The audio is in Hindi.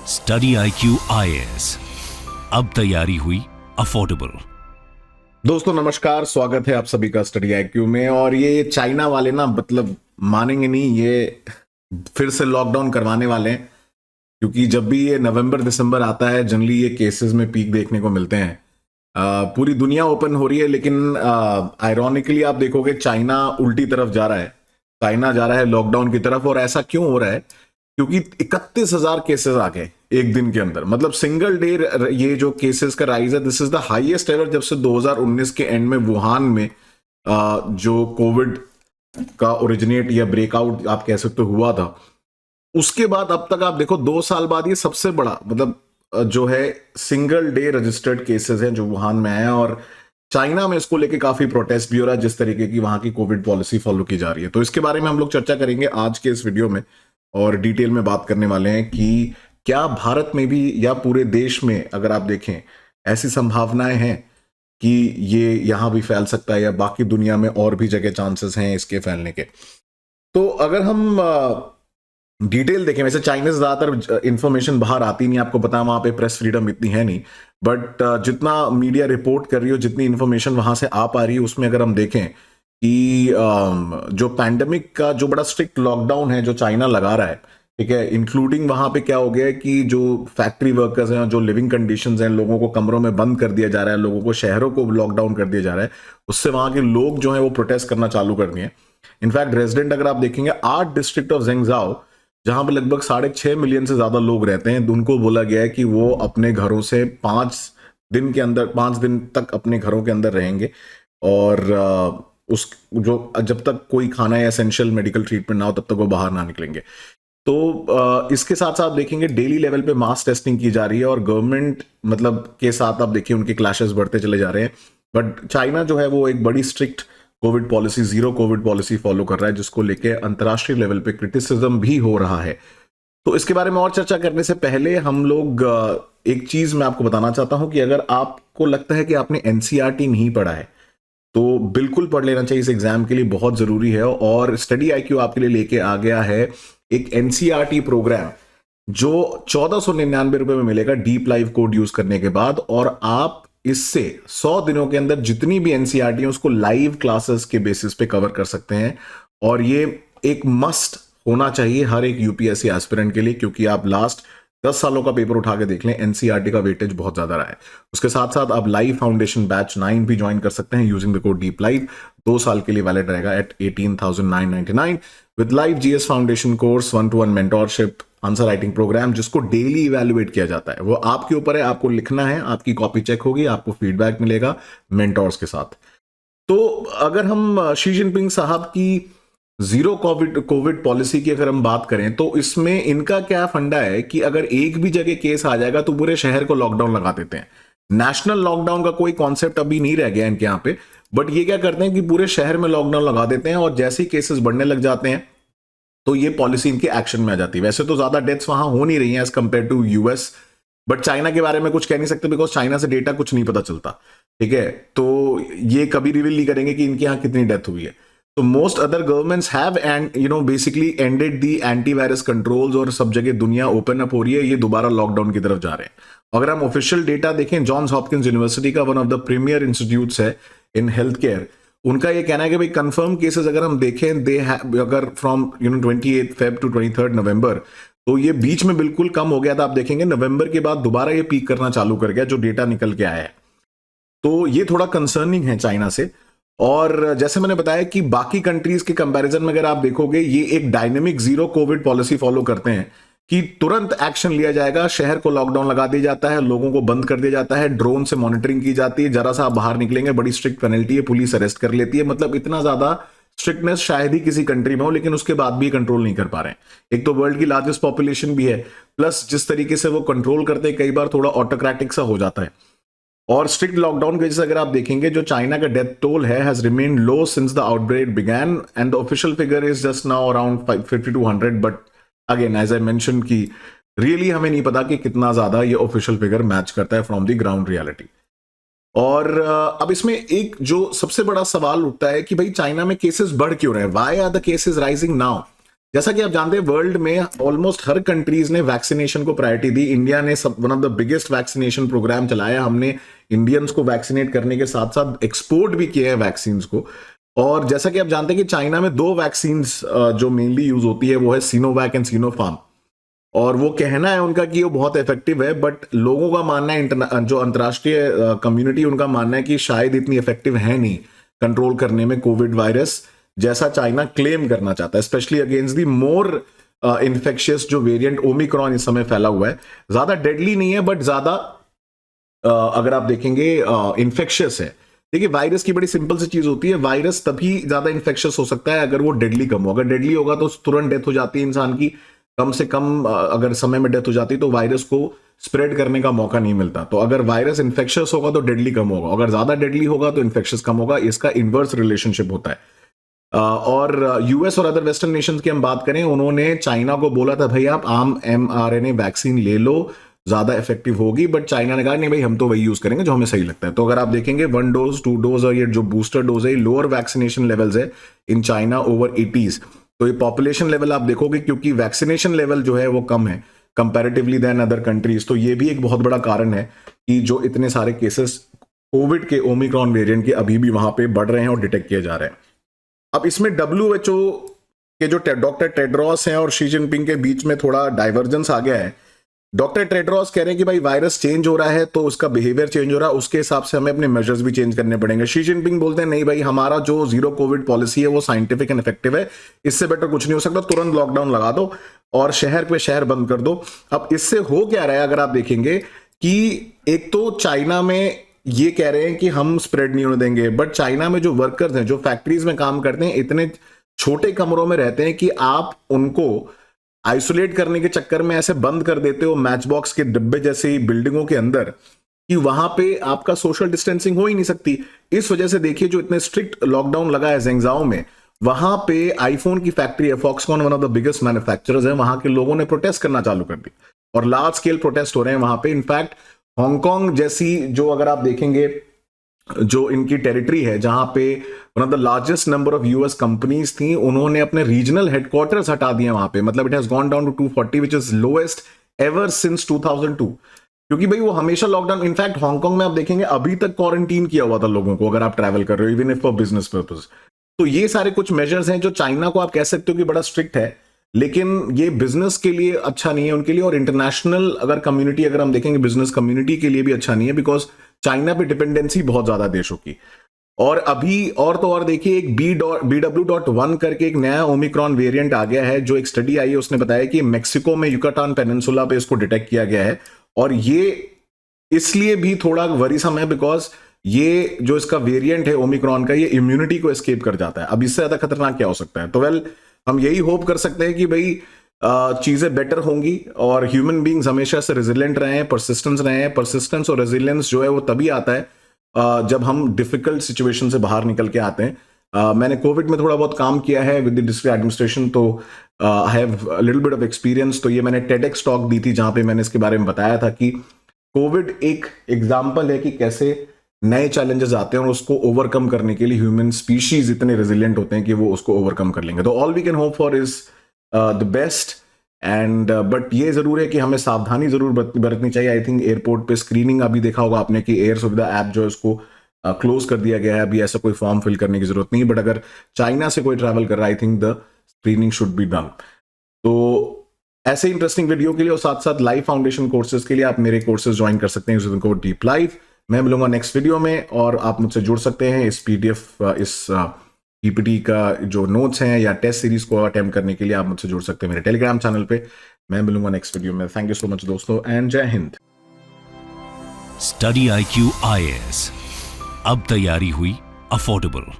स्टडी IQ IAS, अब तैयारी हुई अफोर्डेबल। दोस्तों नमस्कार, स्वागत है आप सभी का स्टडी IQ में। और ये चाइना वाले ना मतलब मानेंगे नहीं, ये फिर से लॉकडाउन करवाने वाले हैं। क्योंकि जब भी ये नवंबर दिसंबर आता है जनरली ये केसेस में पीक देखने को मिलते हैं। पूरी दुनिया ओपन हो रही है, लेकिन आयरॉनिकली आप देखोगे चाइना उल्टी तरफ जा रहा है। चाइना जा रहा है लॉकडाउन की तरफ। और ऐसा क्यों हो रहा है? क्योंकि 31,000 केसेस आ गए एक दिन के अंदर। मतलब सिंगल डे ये जो केसेस का राइज है, this is the highest ever जब से 2019 के एंड में वुहान में जो कोविड का ओरिजिनेट या ब्रेकआउट आप कह सकते हुआ था। उसके बाद अब तक आप देखो 2 साल बाद ये सबसे बड़ा मतलब जो है सिंगल डे रजिस्टर्ड केसेस हैं जो वुहान में है। और चाइना में इसको लेके काफी प्रोटेस्ट भी हो रहा है, जिस तरीके की वहां की कोविड पॉलिसी फॉलो की जा रही है। तो इसके बारे में हम लोग चर्चा करेंगे आज के इस वीडियो में, और डिटेल में बात करने वाले हैं कि क्या भारत में भी या पूरे देश में अगर आप देखें ऐसी संभावनाएं हैं कि ये यहां भी फैल सकता है, या बाकी दुनिया में और भी जगह चांसेस हैं इसके फैलने के। तो अगर हम डिटेल देखें, वैसे चाइना से ज्यादातर इंफॉर्मेशन बाहर आती नहीं, आपको पता है वहां पे प्रेस फ्रीडम इतनी है नहीं। बट जितना मीडिया रिपोर्ट कर रही हो, जितनी इंफॉर्मेशन वहां से आ पा रही है, उसमें अगर हम देखें कि जो पैंडेमिक का जो बड़ा स्ट्रिक्ट लॉकडाउन है जो चाइना लगा रहा है, ठीक है, इंक्लूडिंग वहां पे क्या हो गया है कि जो फैक्ट्री वर्कर्स हैं, जो लिविंग कंडीशंस हैं, लोगों को कमरों में बंद कर दिया जा रहा है, लोगों को शहरों को लॉकडाउन कर दिया जा रहा है। उससे वहां के लोग जो है वो प्रोटेस्ट करना चालू कर दिए। इनफैक्ट रेजिडेंट अगर आप देखेंगे 8 डिस्ट्रिक्ट ऑफ जेंगजाओ, जहां पे लगभग 6.5 मिलियन से ज्यादा लोग रहते हैं, उनको बोला गया है कि वो अपने घरों से 5 दिन के अंदर 5 दिन तक अपने घरों के अंदर रहेंगे। और उस जो जब तक कोई खाना या एसेंशियल मेडिकल ट्रीटमेंट ना हो तब तक वो बाहर ना निकलेंगे। तो इसके साथ साथ देखेंगे डेली लेवल पे मास टेस्टिंग की जा रही है, और गवर्नमेंट मतलब के साथ आप देखिए उनके क्लैशेस बढ़ते चले जा रहे हैं। बट चाइना जो है वो एक बड़ी strict Covid policy, zero Covid policy follow कर रहा है, जिसको लेके अंतर्राष्ट्रीय लेवल पे क्रिटिसिज्म भी हो रहा है। तो इसके बारे में और चर्चा करने से पहले हम लोग एक चीज मैं आपको बताना चाहता हूं कि अगर आपको लगता है कि आपने NCERT नहीं पढ़ा है तो बिल्कुल पढ़ लेना चाहिए, इस एग्जाम के लिए बहुत जरूरी है। और स्टडी IQ आपके लिए लेके आ गया है एक NCERT प्रोग्राम जो 1499 रुपए में मिलेगा डीप लाइव कोड यूज करने के बाद। और आप इससे 100 दिनों के अंदर जितनी भी NCERT है उसको लाइव क्लासेस के बेसिस पे कवर कर सकते हैं। और ये एक मस्ट होना चाहिए हर एक UPSC एस्पिरेंट के लिए, क्योंकि आप लास्ट 10 सालों का पेपर उठा के देख लें, NCERT का वेटेज बहुत ज्यादा रहा है। उसके साथ साथ आप लाइव फाउंडेशन बैच 9 भी ज्वाइन कर सकते हैं using the code deep live. 2 साल के लिए वैलिड रहेगा at 18,999 with live GS foundation course, 1-to-1 mentorship, answer writing program जिसको डेली इवेल्युएट किया जाता है। वो आपके ऊपर है, आपको लिखना है, आपकी कॉपी चेक होगी, आपको फीडबैक मिलेगा मेंटोर्स के साथ। तो अगर हम शी जिनपिंग साहब की जीरो कोविड पॉलिसी की अगर हम बात करें तो इसमें इनका क्या फंडा है कि अगर एक भी जगह केस आ जाएगा तो पूरे शहर को लॉकडाउन लगा देते हैं। नेशनल लॉकडाउन का कोई कॉन्सेप्ट अभी नहीं रह गया इनके यहाँ पे, बट ये क्या करते हैं कि पूरे शहर में लॉकडाउन लगा देते हैं, और जैसे ही केसेस बढ़ने लग जाते हैं तो ये पॉलिसी इनके एक्शन में आ जाती है। वैसे तो ज्यादा डेथ्स वहां हो नहीं रही हैं as compared to US, but China के बारे में कुछ कह नहीं सकते बिकॉज चाइना से डेटा कुछ नहीं पता चलता, ठीक है। तो ये कभी रिवील नहीं करेंगे कि इनके यहाँ कितनी डेथ हुई है। तो most other governments have and basically ended the antivirus controls, और सब जगह दुनिया ओपन अप हो रही है, ये दोबारा लॉकडाउन की तरफ जा रहे हैं। अगर हम ऑफिशियल डेटा देखें, जॉन्स हॉपकिंस यूनिवर्सिटी का one of the premiere institutes है इन हेल्थ केयर, उनका ये कहना है कि भाई कंफर्म केसेस अगर हम देखें दे अगर फ्रॉम 28 फेब टू 23 नवंबर, तो ये बीच में बिल्कुल कम हो गया था। आप देखेंगे नवंबर के बाद दोबारा ये पीक करना चालू कर गया, जो डेटा निकल के आया है। तो ये थोड़ा कंसर्निंग है चाइना से। और जैसे मैंने बताया कि बाकी कंट्रीज के कंपैरिजन में अगर आप देखोगे, ये एक dynamic zero Covid policy follow करते हैं कि तुरंत एक्शन लिया जाएगा, शहर को लॉकडाउन लगा दिया जाता है, लोगों को बंद कर दिया जाता है, ड्रोन से मॉनिटरिंग की जाती है, जरा सा आप बाहर निकलेंगे बड़ी स्ट्रिक्ट पेनल्टी है, पुलिस अरेस्ट कर लेती है। मतलब इतना ज्यादा स्ट्रिक्टनेस शायद ही किसी कंट्री में हो, लेकिन उसके बाद भी कंट्रोल नहीं कर पा रहे हैं। एक तो वर्ल्ड की लार्जेस्ट पॉपुलेशन भी है, प्लस जिस तरीके से वो कंट्रोल करते हैं कई बार थोड़ा ऑटोक्रेटिक सा हो जाता है। और स्ट्रिक्ट लॉकडाउन की वजह से अगर आप देखेंगे जो चाइना का death toll has remained low since the outbreak began, and the official figure is just now around 50 to 100। But again as I mention कि रियली हमें नहीं पता कि कितना ज्यादा ये ऑफिशियल फिगर मैच करता है फ्रॉम द ग्राउंड रियलिटी। और अब इसमें एक जो सबसे बड़ा सवाल उठता है कि भाई चाइना में केसेस बढ़ क्यों रहे हैं, why are the cases rising now. जैसा कि आप जानते हैं वर्ल्ड में ऑलमोस्ट हर कंट्रीज ने वैक्सीनेशन को प्रायोरिटी दी। इंडिया ने one of the biggest vaccination program चलाया। हमने इंडियंस को वैक्सीनेट करने के साथ साथ एक्सपोर्ट भी किया है वैक्सीन को। और जैसा कि आप जानते हैं कि चाइना में 2 वैक्सीन जो मेनली यूज होती है वो है सिनोवैक एंड सिनोफार्म। और वो कहना है उनका कि वो बहुत इफेक्टिव है, बट लोगों का मानना है, जो अंतर्राष्ट्रीय कम्युनिटी उनका मानना है कि शायद इतनी इफेक्टिव है नहीं कंट्रोल करने में कोविड वायरस, जैसा चाइना क्लेम करना चाहता है, specially against the more infectious जो वेरिएंट ओमिक्रॉन इस समय फैला हुआ है। ज्यादा डेडली नहीं है, बट ज्यादा अगर आप देखेंगे इन्फेक्शियस है। देखिए, वायरस की बड़ी सिंपल सी चीज होती है, वायरस तभी ज्यादा इन्फेक्शियस हो सकता है अगर वो डेडली कम हो। अगर डेडली होगा तो तुरंत डेथ हो जाती है इंसान की, कम से कम अगर समय में डेथ हो जाती तो वायरस को स्प्रेड करने का मौका नहीं मिलता। तो अगर वायरस इन्फेक्शियस होगा तो डेडली कम होगा, अगर ज्यादा डेडली होगा तो इन्फेक्शियस कम होगा। इसका इनवर्स रिलेशनशिप होता है। और यूएस और अदर वेस्टर्न नेशंस की हम बात करें, उन्होंने चाइना को बोला था भाई आप आम mRNA वैक्सीन ले लो, ज्यादा इफेक्टिव होगी, बट चाइना ने कहा नहीं भाई हम तो वही यूज करेंगे जो हमें सही लगता है। तो अगर आप देखेंगे 1 डोज 2 डोज और ये जो बूस्टर डोज है, लोअर वैक्सीनेशन लेवल्स है इन चाइना ओवर 80s। तो ये पॉपुलेशन लेवल आप देखोगे, क्योंकि वैक्सीनेशन लेवल जो है वो कम है कंपैरेटिवली देन अदर कंट्रीज। तो ये भी एक बहुत बड़ा कारण है कि जो इतने सारे केसेस कोविड के ओमिक्रॉन वेरिएंट के अभी भी वहां पे बढ़ रहे हैं और डिटेक्ट किए जा रहे हैं। अब इसमें WHO के जो डॉक्टर टेड्रोस हैं और शी जिनपिंग के बीच में थोड़ा डाइवर्जेंस आ गया है। डॉक्टर टेड्रोस कह रहे हैं कि भाई वायरस चेंज हो रहा है तो उसका बिहेवियर चेंज हो रहा है, उसके हिसाब से हमें अपने मेजर्स भी चेंज करने पड़ेंगे। शी जिनपिंग बोलते हैं नहीं भाई, हमारा जो जीरो कोविड पॉलिसी है वो साइंटिफिक एंड इफेक्टिव है, इससे बेटर कुछ नहीं हो सकता, तुरंत लॉकडाउन लगा दो और शहर पे शहर बंद कर दो। अब इससे हो क्या रहा है, अगर आप देखेंगे कि एक तो चाइना में ये कह रहे हैं कि हम स्प्रेड नहीं होने देंगे, बट चाइना में जो वर्कर्स हैं, जो फैक्ट्रीज में काम करते हैं, इतने छोटे कमरों में रहते हैं कि आप उनको आइसोलेट करने के चक्कर में ऐसे बंद कर देते हो मैच बॉक्स के डिब्बे जैसी बिल्डिंगों के अंदर कि वहां पे आपका सोशल डिस्टेंसिंग हो ही नहीं सकती। इस वजह से देखिए जो इतने स्ट्रिक्ट लॉकडाउन लगा है ज़ेंगज़ाओ में, वहां पे आईफोन की फैक्ट्री है, Foxconn one of the biggest manufacturers है, वहां के लोगों ने प्रोटेस्ट करना चालू कर दी और लार्ज स्केल प्रोटेस्ट हो रहे हैं वहां पे। इनफैक्ट हांगकांग जैसी जो अगर आप देखेंगे जो इनकी टेरिटरी है, जहां पे one of the largest number of US companies थी, उन्होंने अपने रीजनल हेडक्वार्टर्स हटा दिए वहां पे। मतलब it has gone down to 240 which is lowest ever since 2002, क्योंकि भाई वो हमेशा लॉकडाउन। इनफैक्ट हांगकांग में आप देखेंगे अभी तक क्वारंटीन किया हुआ था लोगों को अगर आप ट्रैवल कर रहे हो, even if for business purpose. तो ये सारे कुछ मेजर्स हैं जो चाइना को आप कह सकते हो कि बड़ा स्ट्रिक्ट है, लेकिन ये बिजनेस के लिए अच्छा नहीं है उनके लिए, और इंटरनेशनल अगर कम्युनिटी अगर हम देखेंगे बिजनेस कम्युनिटी के लिए भी अच्छा नहीं है, बिकॉज चाइना पे डिपेंडेंसी बहुत ज्यादा देशों की। और अभी और तो और देखिए एक BW.1 करके एक नया ओमिक्रॉन वेरिएंट आ गया है, जो एक स्टडी आई है उसने बताया कि मेक्सिको में युकाटान पेनिनसुला पे इसको डिटेक्ट किया गया है। और ये इसलिए भी थोड़ा वरीसम है बिकॉज ये जो इसका वेरिएंट है ओमिक्रॉन का, ये इम्यूनिटी को एस्केप कर जाता है। अब इससे ज्यादा खतरनाक क्या हो सकता है? तो वेल हम यही होप कर सकते हैं कि भाई चीजें बेटर होंगी और ह्यूमन बींग्स हमेशा से रेजिलेंट रहे हैं, परसिस्टेंस रहे हैं। परसिस्टेंस और रेजिलियंस जो है वो तभी आता है जब हम डिफिकल्ट सिचुएशन से बाहर निकल के आते हैं। मैंने कोविड में थोड़ा बहुत काम किया है विद द डिस्ट्रिक्ट एडमिनिस्ट्रेशन, तो I have little bit of experience. तो ये मैंने टेडेक्स टॉक दी थी जहां पे मैंने इसके बारे में बताया था कि कोविड एक एग्जाम्पल है कि कैसे नए चैलेंजेस आते हैं और उसको ओवरकम करने के लिए ह्यूमन स्पीशीज इतने रेजिलिएंट होते हैं कि वो उसको ओवरकम कर लेंगे। तो all we can hope for is the best and but ये जरूर है कि हमें सावधानी जरूर बरतनी चाहिए। आई थिंक एयरपोर्ट पे स्क्रीनिंग अभी देखा होगा आपने कि एयर सुविधा ऐप जो है उसको क्लोज कर दिया गया है, अभी ऐसा कोई फॉर्म फिल करने की जरूरत नहीं। बट अगर चाइना से कोई ट्रैवल कर रहा है, I think the screening should be done. तो ऐसे इंटरेस्टिंग वीडियो के लिए और साथ साथ लाइव फाउंडेशन कोर्सेज के लिए आप मेरे कोर्सेज ज्वाइन कर सकते हैं यूजिंग कोड डीप लाइव। मैं मिलूंगा नेक्स्ट वीडियो में और आप मुझसे जुड़ सकते हैं इस PDF इस PPT का जो नोट्स हैं या टेस्ट सीरीज को अटेम्प्ट करने के लिए आप मुझसे जुड़ सकते हैं मेरे टेलीग्राम चैनल पे। मैं मिलूंगा नेक्स्ट वीडियो में। थैंक यू सो मच दोस्तों एंड जय हिंद। स्टडी IQ IAS, अब तैयारी हुई अफोर्डेबल।